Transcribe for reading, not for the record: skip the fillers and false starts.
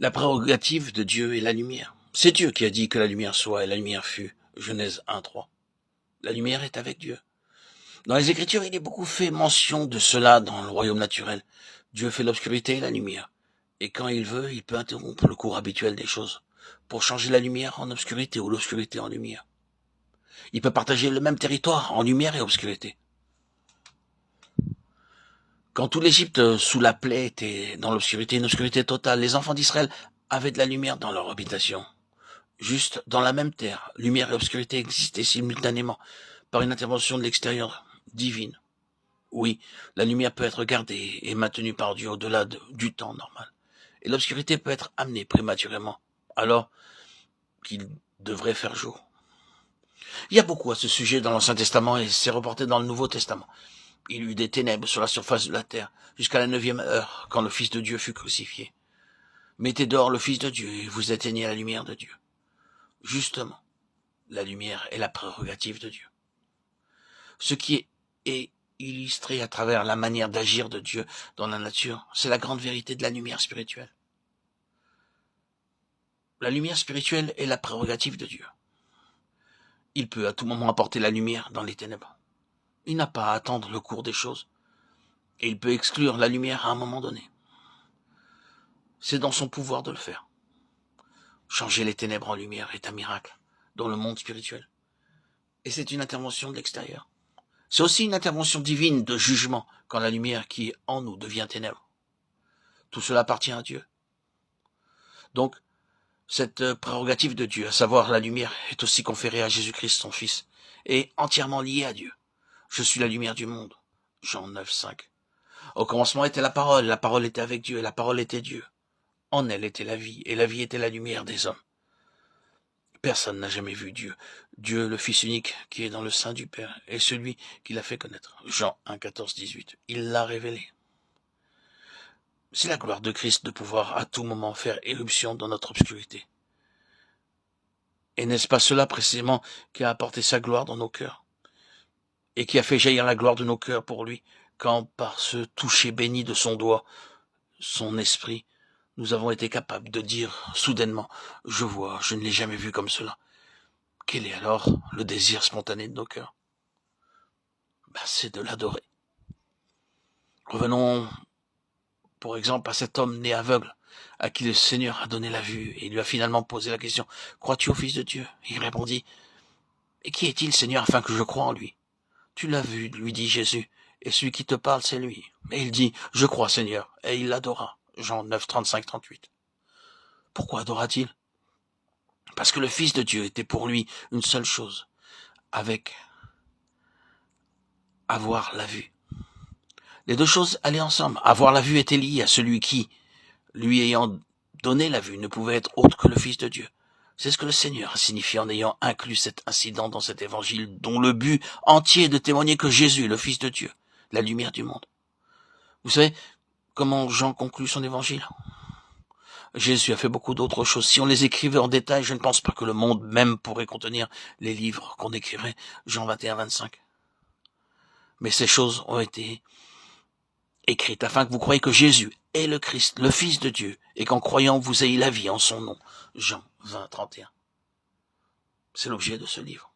La prérogative de Dieu est la lumière. C'est Dieu qui a dit que la lumière soit et la lumière fut. Genèse 1:3. La lumière est avec Dieu. Dans les Écritures, il est beaucoup fait mention de cela dans le royaume naturel. Dieu fait l'obscurité et la lumière. Et quand il veut, il peut interrompre le cours habituel des choses pour changer la lumière en obscurité ou l'obscurité en lumière. Il peut partager le même territoire en lumière et obscurité. Quand tout l'Égypte sous la plaie était dans l'obscurité, une obscurité totale, les enfants d'Israël avaient de la lumière dans leur habitation. Juste dans la même terre, lumière et obscurité existaient simultanément par une intervention de l'extérieur divine. Oui, la lumière peut être gardée et maintenue par Dieu au-delà du temps normal. Et l'obscurité peut être amenée prématurément, alors qu'il devrait faire jour. Il y a beaucoup à ce sujet dans l'Ancien Testament et c'est reporté dans le Nouveau Testament. Il y eut des ténèbres sur la surface de la terre jusqu'à la 9e heure, quand le Fils de Dieu fut crucifié. Mettez dehors le Fils de Dieu et vous éteignez la lumière de Dieu. Justement, la lumière est la prérogative de Dieu. Ce qui est illustré à travers la manière d'agir de Dieu dans la nature, c'est la grande vérité de la lumière spirituelle. La lumière spirituelle est la prérogative de Dieu. Il peut à tout moment apporter la lumière dans les ténèbres. Il n'a pas à attendre le cours des choses. Et il peut exclure la lumière à un moment donné. C'est dans son pouvoir de le faire. Changer les ténèbres en lumière est un miracle dans le monde spirituel. Et c'est une intervention de l'extérieur. C'est aussi une intervention divine de jugement quand la lumière qui est en nous devient ténèbres. Tout cela appartient à Dieu. Donc, cette prérogative de Dieu, à savoir la lumière, est aussi conférée à Jésus-Christ, son Fils, et entièrement liée à Dieu. Je suis la lumière du monde. Jean 9:5. Au commencement était la parole était avec Dieu, et la parole était Dieu. En elle était la vie, et la vie était la lumière des hommes. Personne n'a jamais vu Dieu. Dieu, le Fils unique, qui est dans le sein du Père, est celui qui l'a fait connaître. Jean 1:14-18. Il l'a révélé. C'est la gloire de Christ de pouvoir à tout moment faire éruption dans notre obscurité. Et n'est-ce pas cela précisément qui a apporté sa gloire dans nos cœurs et qui a fait jaillir la gloire de nos cœurs pour lui, quand par ce toucher béni de son doigt, son esprit, nous avons été capables de dire soudainement, je vois, je ne l'ai jamais vu comme cela. Quel est alors le désir spontané de nos cœurs? C'est de l'adorer. Revenons, pour exemple, à cet homme né aveugle, à qui le Seigneur a donné la vue, et il lui a finalement posé la question, crois-tu au Fils de Dieu? Il répondit, et qui est-il, Seigneur, afin que je croie en lui? Tu l'as vu, lui dit Jésus, et celui qui te parle, c'est lui. Et il dit, je crois, Seigneur, et il l'adora. Jean 9:35-38. Pourquoi adora-t-il? Parce que le Fils de Dieu était pour lui une seule chose, avec avoir la vue. Les deux choses allaient ensemble. Avoir la vue était lié à celui qui, lui ayant donné la vue, ne pouvait être autre que le Fils de Dieu. C'est ce que le Seigneur a signifié en ayant inclus cet incident dans cet évangile, dont le but entier est de témoigner que Jésus est le Fils de Dieu, la lumière du monde. Vous savez comment Jean conclut son évangile? Jésus a fait beaucoup d'autres choses. Si on les écrivait en détail, je ne pense pas que le monde même pourrait contenir les livres qu'on écrirait. Jean 21:25. Mais ces choses ont été écrites afin que vous croyiez que Jésus est le Christ, le Fils de Dieu, et qu'en croyant vous ayez la vie en son nom. Jean 20:31. C'est l'objet de ce livre.